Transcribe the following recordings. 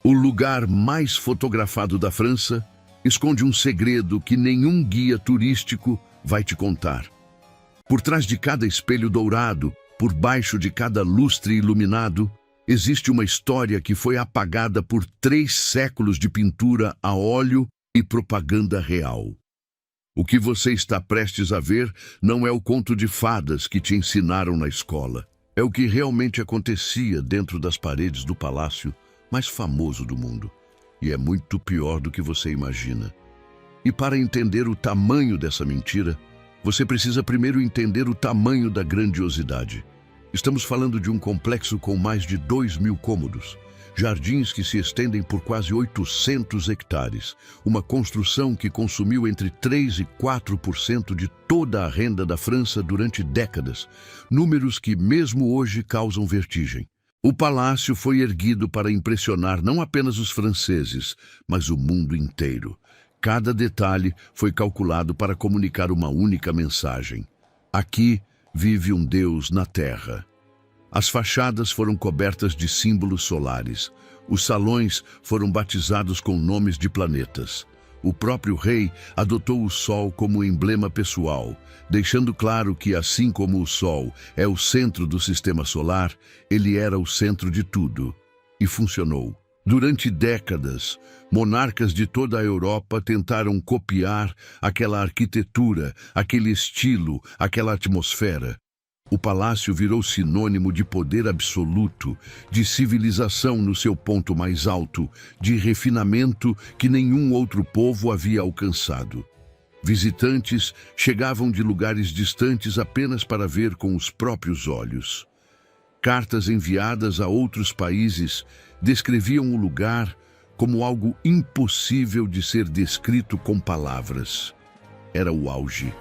O lugar mais fotografado da França esconde um segredo que nenhum guia turístico vai te contar. Por trás de cada espelho dourado, por baixo de cada lustre iluminado, existe uma história que foi apagada por 3 séculos de pintura a óleo e propaganda real. O que você está prestes a ver não é o conto de fadas que te ensinaram na escola. É o que realmente acontecia dentro das paredes do palácio mais famoso do mundo. E é muito pior do que você imagina. E para entender o tamanho dessa mentira, você precisa primeiro entender o tamanho da grandiosidade. Estamos falando de um complexo com mais de 2.000 cômodos, jardins que se estendem por quase 800 hectares, uma construção que consumiu entre 3% e 4% de toda a renda da França durante décadas, números que mesmo hoje causam vertigem. O palácio foi erguido para impressionar não apenas os franceses, mas o mundo inteiro. Cada detalhe foi calculado para comunicar uma única mensagem. Aqui vive um Deus na Terra. As fachadas foram cobertas de símbolos solares. Os salões foram batizados com nomes de planetas. O próprio rei adotou o Sol como emblema pessoal, deixando claro que, assim como o Sol é o centro do sistema solar, ele era o centro de tudo. E funcionou. Durante décadas, monarcas de toda a Europa tentaram copiar aquela arquitetura, aquele estilo, aquela atmosfera. O palácio virou sinônimo de poder absoluto, de civilização no seu ponto mais alto, de refinamento que nenhum outro povo havia alcançado. Visitantes chegavam de lugares distantes apenas para ver com os próprios olhos. Cartas enviadas a outros países descreviam o lugar como algo impossível de ser descrito com palavras. Era o auge.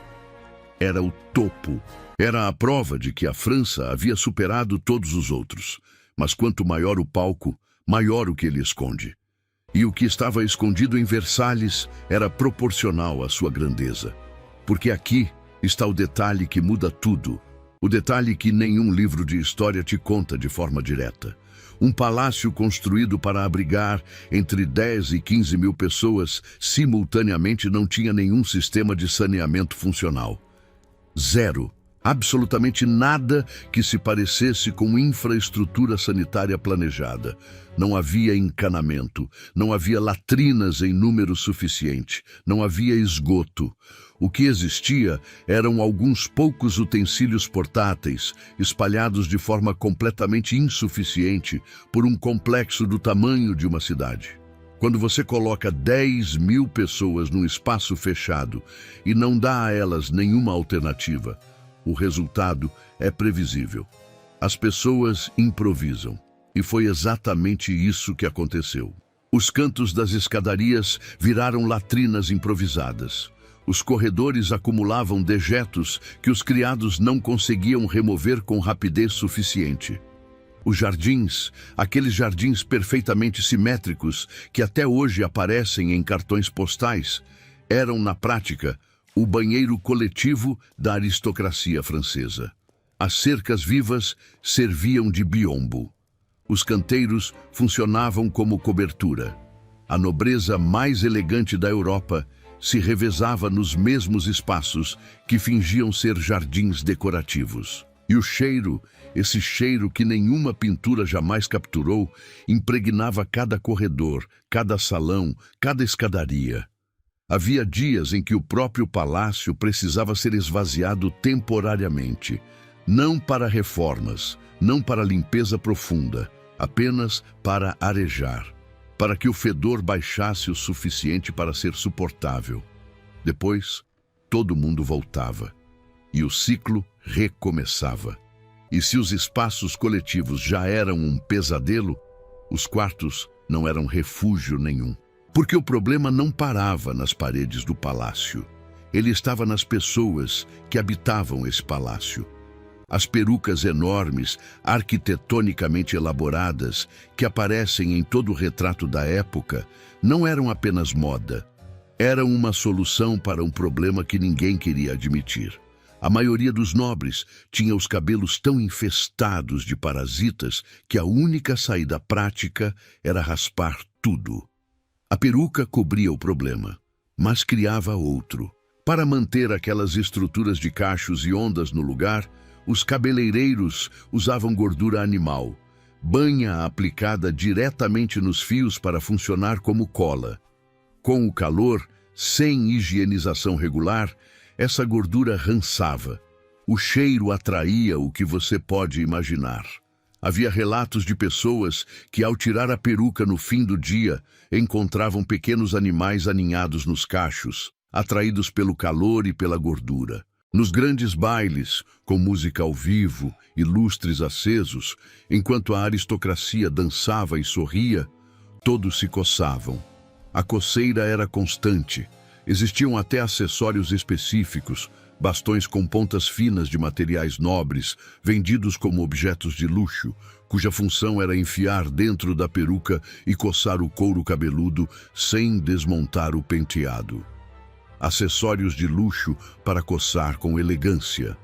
Era o topo. Era a prova de que a França havia superado todos os outros. Mas quanto maior o palco, maior o que ele esconde. E o que estava escondido em Versalhes era proporcional à sua grandeza. Porque aqui está o detalhe que muda tudo. O detalhe que nenhum livro de história te conta de forma direta. Um palácio construído para abrigar entre 10 e 15 mil pessoas simultaneamente não tinha nenhum sistema de saneamento funcional. Zero. Absolutamente nada que se parecesse com infraestrutura sanitária planejada. Não havia encanamento, não havia latrinas em número suficiente, não havia esgoto. O que existia eram alguns poucos utensílios portáteis, espalhados de forma completamente insuficiente por um complexo do tamanho de uma cidade. Quando você coloca 10.000 pessoas num espaço fechado e não dá a elas nenhuma alternativa, o resultado é previsível. As pessoas improvisam. E foi exatamente isso que aconteceu. Os cantos das escadarias viraram latrinas improvisadas. Os corredores acumulavam dejetos que os criados não conseguiam remover com rapidez suficiente. Os jardins, aqueles jardins perfeitamente simétricos que até hoje aparecem em cartões postais, eram, na prática, o banheiro coletivo da aristocracia francesa. As cercas vivas serviam de biombo. Os canteiros funcionavam como cobertura. A nobreza mais elegante da Europa se revezava nos mesmos espaços que fingiam ser jardins decorativos. E o cheiro, esse cheiro que nenhuma pintura jamais capturou, impregnava cada corredor, cada salão, cada escadaria. Havia dias em que o próprio palácio precisava ser esvaziado temporariamente, não para reformas, não para limpeza profunda, apenas para arejar, para que o fedor baixasse o suficiente para ser suportável. Depois, todo mundo voltava, e o ciclo recomeçava. E se os espaços coletivos já eram um pesadelo, os quartos não eram refúgio nenhum. Porque o problema não parava nas paredes do palácio. Ele estava nas pessoas que habitavam esse palácio. As perucas enormes, arquitetonicamente elaboradas, que aparecem em todo o retrato da época, não eram apenas moda. Eram uma solução para um problema que ninguém queria admitir. A maioria dos nobres tinha os cabelos tão infestados de parasitas que a única saída prática era raspar tudo. A peruca cobria o problema, mas criava outro. Para manter aquelas estruturas de cachos e ondas no lugar, os cabeleireiros usavam gordura animal, banha aplicada diretamente nos fios para funcionar como cola. Com o calor, sem higienização regular, essa gordura rançava. O cheiro atraía o que você pode imaginar. Havia relatos de pessoas que, ao tirar a peruca no fim do dia, encontravam pequenos animais aninhados nos cachos, atraídos pelo calor e pela gordura. Nos grandes bailes, com música ao vivo e lustres acesos, enquanto a aristocracia dançava e sorria, todos se coçavam. A coceira era constante. Existiam até acessórios específicos, bastões com pontas finas de materiais nobres, vendidos como objetos de luxo, cuja função era enfiar dentro da peruca e coçar o couro cabeludo sem desmontar o penteado. Acessórios de luxo para coçar com elegância.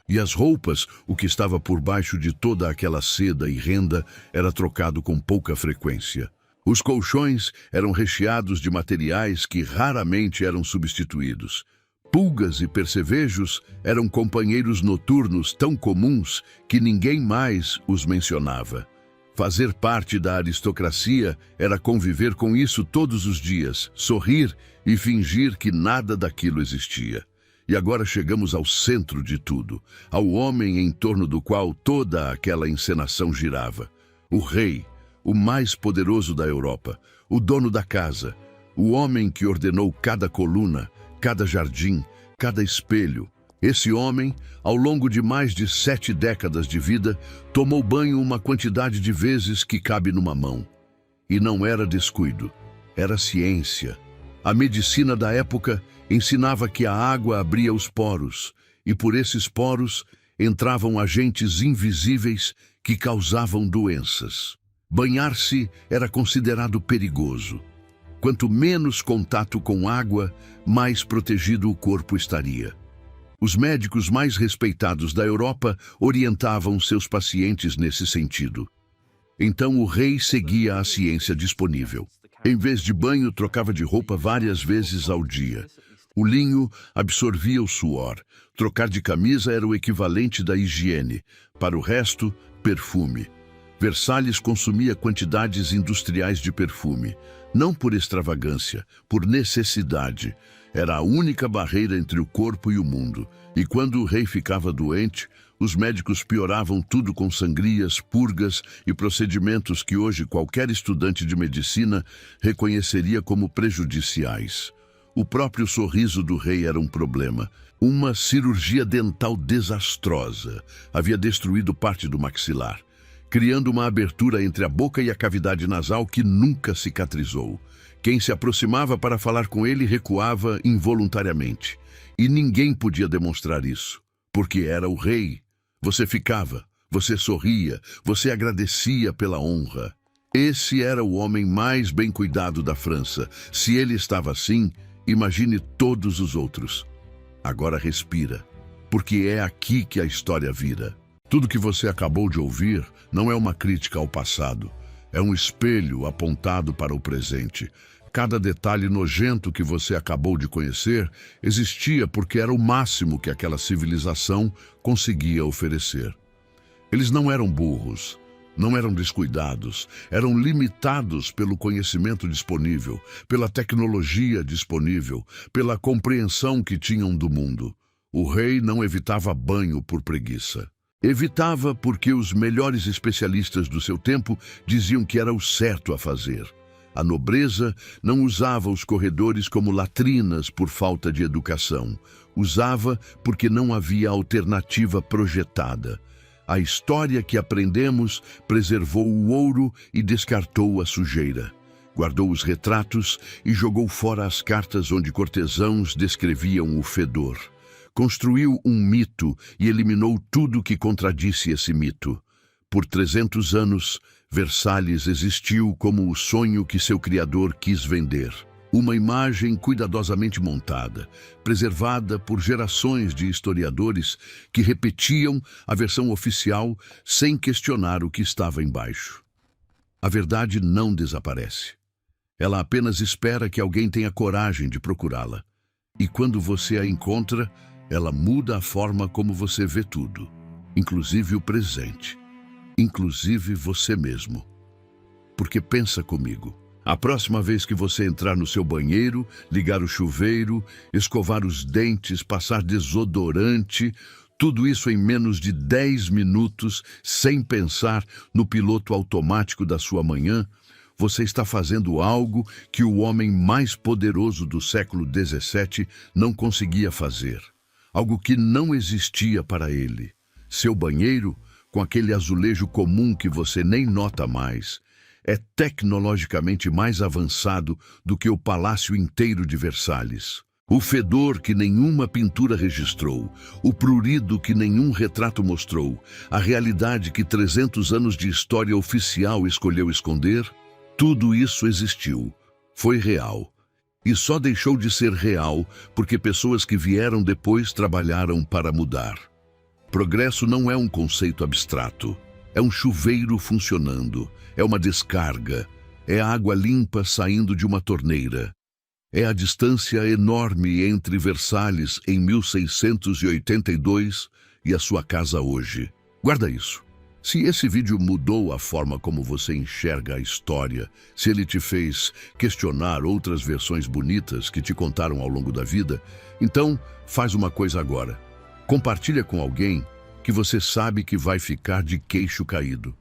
E as roupas, o que estava por baixo de toda aquela seda e renda, era trocado com pouca frequência. Os colchões eram recheados de materiais que raramente eram substituídos. Pulgas e percevejos eram companheiros noturnos tão comuns que ninguém mais os mencionava. Fazer parte da aristocracia era conviver com isso todos os dias, sorrir e fingir que nada daquilo existia. E agora chegamos ao centro de tudo, ao homem em torno do qual toda aquela encenação girava. O rei, o mais poderoso da Europa, o dono da casa, o homem que ordenou cada coluna, cada jardim, cada espelho. Esse homem, ao longo de mais de 7 décadas de vida, tomou banho uma quantidade de vezes que cabe numa mão. E não era descuido, era ciência. A medicina da época ensinava que a água abria os poros, e por esses poros entravam agentes invisíveis que causavam doenças. Banhar-se era considerado perigoso. Quanto menos contato com água, mais protegido o corpo estaria. Os médicos mais respeitados da Europa orientavam seus pacientes nesse sentido. Então o rei seguia a ciência disponível. Em vez de banho, trocava de roupa várias vezes ao dia. O linho absorvia o suor. Trocar de camisa era o equivalente da higiene. Para o resto, perfume. Versalhes consumia quantidades industriais de perfume. Não por extravagância, por necessidade. Era a única barreira entre o corpo e o mundo. E quando o rei ficava doente, os médicos pioravam tudo com sangrias, purgas e procedimentos que hoje qualquer estudante de medicina reconheceria como prejudiciais. O próprio sorriso do rei era um problema. Uma cirurgia dental desastrosa havia destruído parte do maxilar, criando uma abertura entre a boca e a cavidade nasal que nunca cicatrizou. Quem se aproximava para falar com ele recuava involuntariamente. E ninguém podia demonstrar isso, porque era o rei. Você ficava, você sorria, você agradecia pela honra. Esse era o homem mais bem cuidado da França. Se ele estava assim, imagine todos os outros. Agora respira, porque é aqui que a história vira. Tudo que você acabou de ouvir não é uma crítica ao passado. É um espelho apontado para o presente. Cada detalhe nojento que você acabou de conhecer existia porque era o máximo que aquela civilização conseguia oferecer. Eles não eram burros, não eram descuidados, eram limitados pelo conhecimento disponível, pela tecnologia disponível, pela compreensão que tinham do mundo. O rei não evitava banho por preguiça. Evitava porque os melhores especialistas do seu tempo diziam que era o certo a fazer. A nobreza não usava os corredores como latrinas por falta de educação. Usava porque não havia alternativa projetada. A história que aprendemos preservou o ouro e descartou a sujeira. Guardou os retratos e jogou fora as cartas onde cortesãos descreviam o fedor. Construiu um mito e eliminou tudo que contradisse esse mito. Por 300 anos, Versalhes existiu como o sonho que seu criador quis vender. Uma imagem cuidadosamente montada, preservada por gerações de historiadores que repetiam a versão oficial sem questionar o que estava embaixo. A verdade não desaparece. Ela apenas espera que alguém tenha coragem de procurá-la. E quando você a encontra, ela muda a forma como você vê tudo, inclusive o presente, inclusive você mesmo. Porque pensa comigo, a próxima vez que você entrar no seu banheiro, ligar o chuveiro, escovar os dentes, passar desodorante, tudo isso em menos de 10 minutos, sem pensar no piloto automático da sua manhã, você está fazendo algo que o homem mais poderoso do século XVII não conseguia fazer. Algo que não existia para ele. Seu banheiro, com aquele azulejo comum que você nem nota mais, é tecnologicamente mais avançado do que o palácio inteiro de Versalhes. O fedor que nenhuma pintura registrou, o prurido que nenhum retrato mostrou, a realidade que 300 anos de história oficial escolheu esconder, tudo isso existiu, foi real. E só deixou de ser real porque pessoas que vieram depois trabalharam para mudar. Progresso não é um conceito abstrato. É um chuveiro funcionando, é uma descarga, é a água limpa saindo de uma torneira. É a distância enorme entre Versalhes em 1682 e a sua casa hoje. Guarda isso. Se esse vídeo mudou a forma como você enxerga a história, se ele te fez questionar outras versões bonitas que te contaram ao longo da vida, então faz uma coisa agora. Compartilha com alguém que você sabe que vai ficar de queixo caído.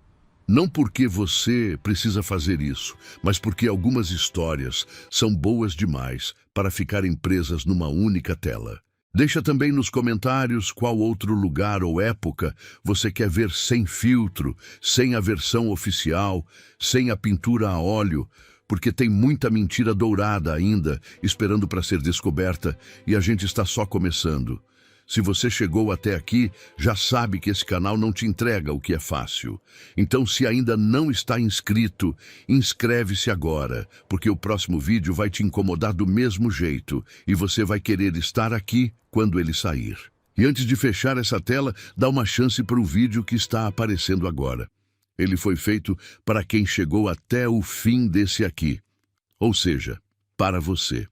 Não porque você precisa fazer isso, mas porque algumas histórias são boas demais para ficarem presas numa única tela. Deixa também nos comentários qual outro lugar ou época você quer ver sem filtro, sem a versão oficial, sem a pintura a óleo, porque tem muita mentira dourada ainda esperando para ser descoberta e a gente está só começando. Se você chegou até aqui, já sabe que esse canal não te entrega o que é fácil. Então, se ainda não está inscrito, inscreve-se agora, porque o próximo vídeo vai te incomodar do mesmo jeito e você vai querer estar aqui quando ele sair. E antes de fechar essa tela, dá uma chance para o vídeo que está aparecendo agora. Ele foi feito para quem chegou até o fim desse aqui, ou seja, para você.